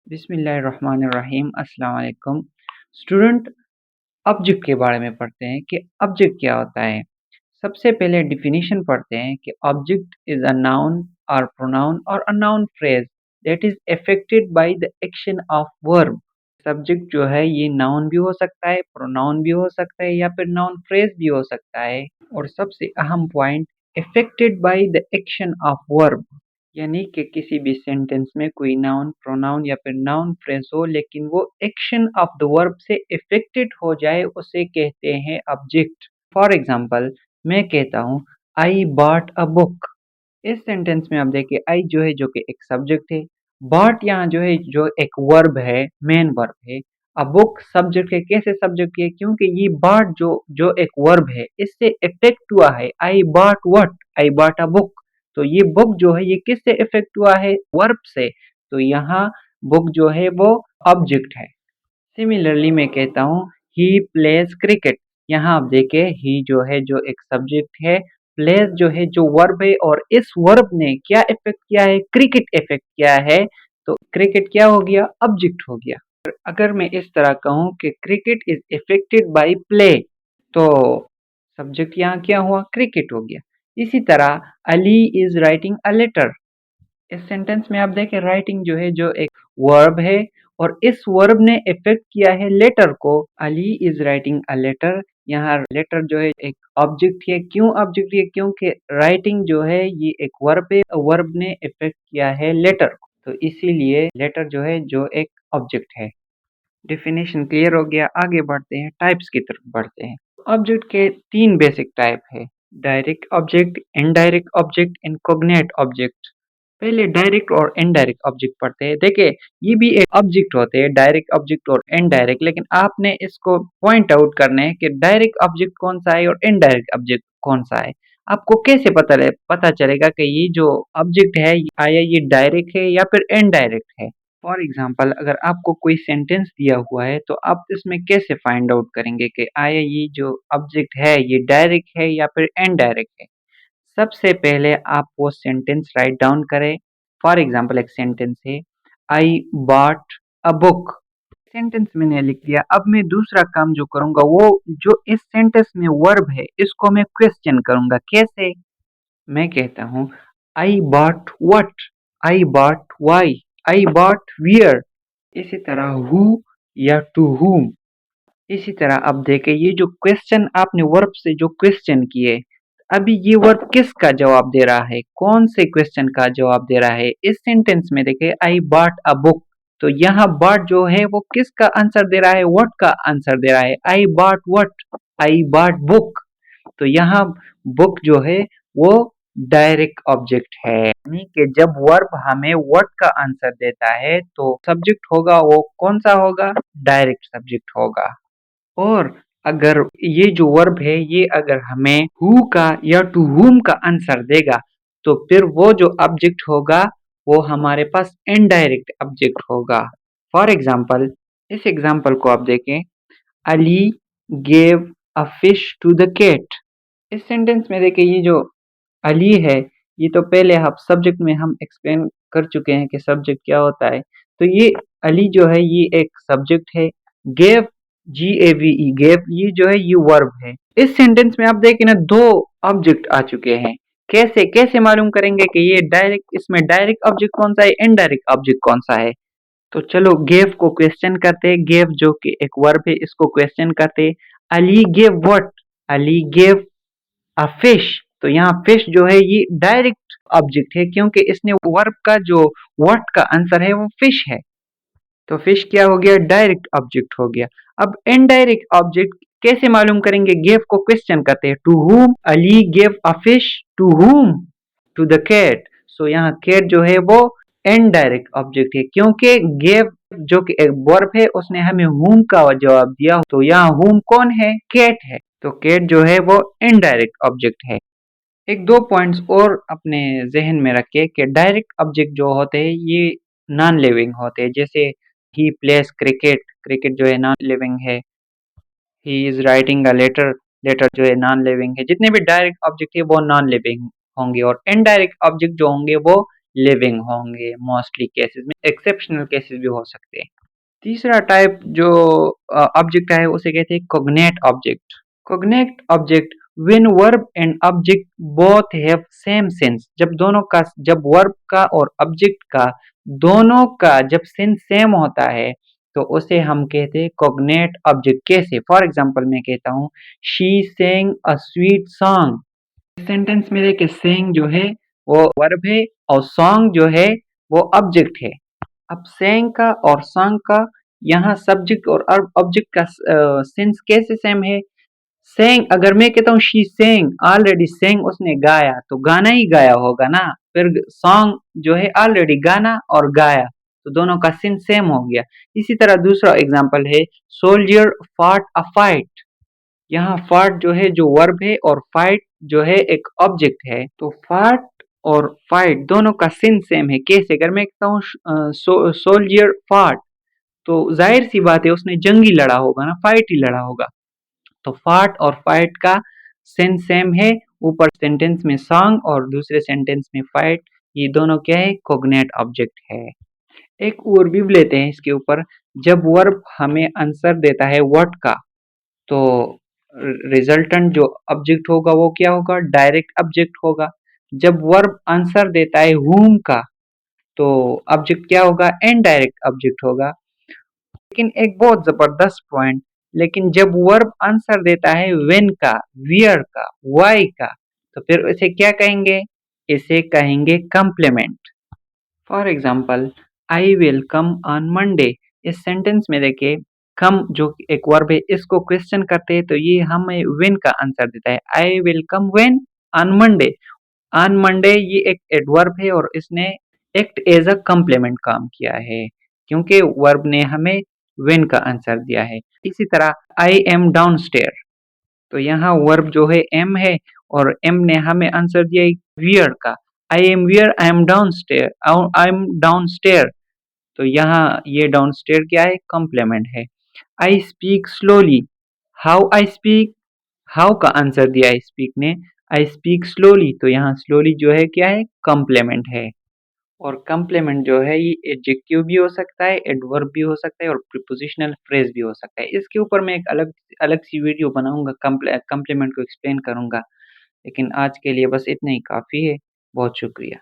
बिस्मिल्लाहिर्रहमानिर्रहीम अस्सलाम वालेकुम। स्टूडेंट, ऑब्जेक्ट के बारे में पढ़ते हैं कि ऑब्जेक्ट क्या होता है। सबसे पहले डिफिनीशन पढ़ते हैं कि ऑब्जेक्ट इज अ नाउन और प्रोनाउन और a noun phrase that is affected by the action of verb. Subject जो है ये नाउन भी हो सकता है, प्रोनाउन भी हो सकता है या फिर नाउन फ्रेज भी हो सकता है। और सबसे अहम point, affected by the action of verb, यानी कि किसी भी सेंटेंस में कोई नाउन, प्रोनाउन या फिर नाउन फ्रेज हो लेकिन वो एक्शन ऑफ द वर्ब से अफेक्टेड हो जाए, उसे कहते हैं ऑब्जेक्ट। फॉर एग्जाम्पल, मैं कहता हूँ आई बॉट अ बुक। इस सेंटेंस में आप देखिए आई जो है जो कि एक सब्जेक्ट है, बॉट यहाँ जो है जो एक वर्ब है, मेन वर्ब है। अब बुक सब्जेक्ट है, कैसे सब्जेक्ट है? क्योंकि ये बॉट जो जो एक वर्ब है इससे इफेक्ट हुआ है। I bought what? I bought a book. तो ये बुक जो है ये किससे इफेक्ट हुआ है? वर्ब से। तो यहाँ बुक जो है वो ऑब्जेक्ट है। सिमिलरली मैं कहता हूँ ही प्लेज क्रिकेट। यहाँ आप देखें ही जो है जो एक सब्जेक्ट है, प्लेज जो है जो वर्ब है, और इस वर्ब ने क्या इफेक्ट किया है? क्रिकेट इफेक्ट किया है। तो क्रिकेट क्या हो गया? ऑब्जेक्ट हो गया। अगर मैं इस तरह कहूँ कि cricket is affected by play, तो सब्जेक्ट यहाँ क्या हुआ? क्रिकेट हो गया। इसी तरह Ali is writing a letter. इस सेंटेंस में आप देखें राइटिंग जो है जो एक वर्ब है, और इस वर्ब ने इफेक्ट किया है लेटर को। Ali is writing a letter. यहाँ लेटर जो है एक ऑब्जेक्ट है। क्यों ऑब्जेक्ट है? क्योंकि राइटिंग जो है ये एक वर्ब है, वर्ब ने इफेक्ट किया है लेटर को, तो इसीलिए लेटर जो है जो एक ऑब्जेक्ट है। डेफिनेशन क्लियर हो गया। आगे बढ़ते हैं, टाइप्स की तरफ बढ़ते हैं। ऑब्जेक्ट के तीन बेसिक टाइप है: direct object, indirect object and cognate object. पहले डायरेक्ट और इनडायरेक्ट ऑब्जेक्ट पढ़ते हैं। देखिए ये भी एक ऑब्जेक्ट होते हैं, डायरेक्ट ऑब्जेक्ट और इनडायरेक्ट, लेकिन आपने इसको पॉइंट आउट करना है कि डायरेक्ट ऑब्जेक्ट कौन सा है और इनडायरेक्ट ऑब्जेक्ट कौन सा है। आपको कैसे पता चलेगा कि ये जो ऑब्जेक्ट है आया ये डायरेक्ट है या फिर इनडायरेक्ट है? फॉर एग्जाम्पल, अगर आपको कोई सेंटेंस दिया हुआ है तो आप इसमें कैसे फाइंड आउट करेंगे कि आया ये जो ऑब्जेक्ट है ये डायरेक्ट है या फिर इनडायरेक्ट है? सबसे पहले आप वो सेंटेंस राइट डाउन करें। फॉर एग्जाम्पल एक सेंटेंस है I bought a book. Sentence मैंने लिख दिया। अब मैं दूसरा काम जो करूंगा वो जो इस सेंटेंस में वर्ब है इसको मैं क्वेश्चन करूंगा। कैसे? मैं कहता हूँ I bought what, I bought why, I bought wear. इसी तरह हु या टू whom। इसी तरह अब देखें ये जो क्वेश्चन आपने वर्ब से जो क्वेश्चन किए, अभी ये वर्ब किसका जवाब दे रहा है? कौन से क्वेश्चन का जवाब दे रहा है? इस सेंटेंस में देखें आई बॉट अ बुक, तो यहाँ बॉट जो है वो किसका आंसर दे रहा है? व्हाट का आंसर दे रहा है। I bought what? I bought book. तो यहाँ बुक जो है वो डायरेक्ट ऑब्जेक्ट है, यानी कि जब वर्ब हमें व्हाट का आंसर देता है तो सब्जेक्ट होगा वो कौन सा होगा? डायरेक्ट सब्जेक्ट होगा। और अगर ये जो वर्ब है ये अगर हमें हु का या टू whom का आंसर देगा तो फिर वो जो ऑब्जेक्ट होगा वो हमारे पास इनडायरेक्ट ऑब्जेक्ट होगा। फॉर एग्जाम्पल, इस एग्जाम्पल को आप देखें, Ali gave a fish to the cat. इस सेंटेंस में देखिए ये जो अली है ये तो पहले आप सब्जेक्ट में हम एक्सप्लेन कर चुके हैं कि सब्जेक्ट क्या होता है। तो ये अली जो है ये एक सब्जेक्ट है। गेव, GAVE, गेव ये जो है ये वर्ब है। इस सेंटेंस में आप देखें ना दो ऑब्जेक्ट आ चुके हैं। कैसे कैसे मालूम करेंगे कि ये डायरेक्ट, इसमें डायरेक्ट ऑब्जेक्ट कौन सा है, इनडायरेक्ट ऑब्जेक्ट कौन सा है? तो चलो गेव को क्वेश्चन करते। गेव जो कि एक वर्ब है इसको क्वेश्चन करते। Ali gave what? Ali gave a fish. तो यहाँ फिश जो है ये डायरेक्ट ऑब्जेक्ट है क्योंकि इसने वर्ब का जो व्हाट का आंसर है वो फिश है। तो फिश क्या हो गया? डायरेक्ट ऑब्जेक्ट हो गया। अब इनडायरेक्ट ऑब्जेक्ट कैसे मालूम करेंगे? गेव को क्वेश्चन करते हैं। To whom Ali gave a fish? To whom? To the cat. So यहाँ कैट जो है वो इनडायरेक्ट ऑब्जेक्ट है क्योंकि गेव जो कि एक वर्ब है उसने हमें whom का जवाब दिया, तो यहाँ whom कौन है? कैट है। तो कैट जो है वो इनडायरेक्ट ऑब्जेक्ट है। एक दो पॉइंट्स और अपने जहन में रखे कि डायरेक्ट ऑब्जेक्ट जो होते हैं ये नॉन लिविंग होते हैं। जैसे ही प्लेस क्रिकेट, क्रिकेट जो है नॉन लिविंग है। He is writing a letter, letter जो है नॉन लिविंग है। जितने भी डायरेक्ट ऑब्जेक्ट है वो नॉन लिविंग होंगे, और इनडायरेक्ट ऑब्जेक्ट जो होंगे वो लिविंग होंगे मोस्टली केसेस में, एक्सेप्शनल केसेस भी हो सकते हैं। तीसरा टाइप जो ऑब्जेक्ट है उसे कहते हैं cognate object. Cognate object when verb and object both have same sense, जब वर्ब का और ऑब्जेक्ट का दोनों का जब सेंस सेम होता है तो उसे हम कहते हैं कोग्नेट ऑब्जेक्ट। कैसे? फॉर एग्जांपल मैं कहता हूँ she sang a sweet song. Sentence में देखिए सेंग जो है वो वर्ब है और सॉन्ग जो है वो ऑब्जेक्ट है। अब सेंग का और सॉन्ग का यहाँ सब्जेक्ट और ऑब्जेक्ट का सेंस कैसे सेम है? सेंग अगर मैं कहता हूँ शी सेंग, ऑलरेडी सेंग उसने गाया तो गाना ही गाया होगा ना। फिर सॉन्ग जो है ऑलरेडी गाना और गाया तो दोनों का सेंस सेम हो गया। इसी तरह दूसरा एग्जांपल है सोल्जर फॉट अ फाइट। यहाँ फाट जो है जो वर्ब है और फाइट जो है एक ऑब्जेक्ट है, तो फाट और फाइट दोनों का सिन सेम है। कैसे? अगर मैं कहता हूँ सोल्जियर फाट तो जाहिर सी बात है उसने जंग ही लड़ा होगा ना, फाइट ही लड़ा होगा। तो फाट और फाइट का सिन सेम है। ऊपर सेंटेंस में सॉन्ग और दूसरे सेंटेंस में फाइट, ये दोनों क्या है? कोग्नेट ऑब्जेक्ट है। एक और भी लेते हैं इसके ऊपर। जब वर्ब हमें आंसर देता है व्हाट का, तो रिजल्टेंट जो ऑब्जेक्ट होगा वो क्या होगा? डायरेक्ट ऑब्जेक्ट होगा। जब वर्ब आंसर देता है whom का, तो ऑब्जेक्ट क्या होगा? इनडायरेक्ट ऑब्जेक्ट होगा। लेकिन एक बहुत जबरदस्त पॉइंट, लेकिन जब वर्ब आंसर देता है when का, where का, why का, तो फिर इसे क्या कहेंगे? इसे कहेंगे complement. For example I will come on Monday. इस सेंटेंस में देखिए कम जो एक वर्ब है इसको क्वेश्चन करते हैं तो ये हमें व्हेन का आंसर देता है। आई will come when? On Monday. On Monday ये एक एडवर्ब है और इसने एक्ट एज अ कॉम्प्लीमेंट काम किया है क्योंकि वर्ब ने हमें व्हेन का आंसर दिया है। इसी तरह आई एम डाउनस्टेयर, तो यहाँ वर्ब जो है एम है और एम ने हमें आंसर दिया है वियर का। I am wear, I am downstair, I am downstair, तो यहाँ ये डाउनस्टेयर क्या है? कॉम्प्लीमेंट है। I speak slowly, how I speak, how का आंसर दिया है स्पीक ने, आई स्पीक स्लोली, तो यहाँ स्लोली जो है क्या है? कॉम्प्लीमेंट है। और कॉम्प्लीमेंट जो है ये एडजेक्टिव भी हो सकता है, एडवर्ब भी हो सकता है और प्रीपोजिशनल फ्रेज भी हो सकता है। इसके ऊपर मैं एक अलग अलग सी वीडियो बनाऊंगा, कॉम्प्लीमेंट को एक्सप्लेन करूंगा। लेकिन आज के लिए बस इतना ही काफ़ी है। बहुत शुक्रिया।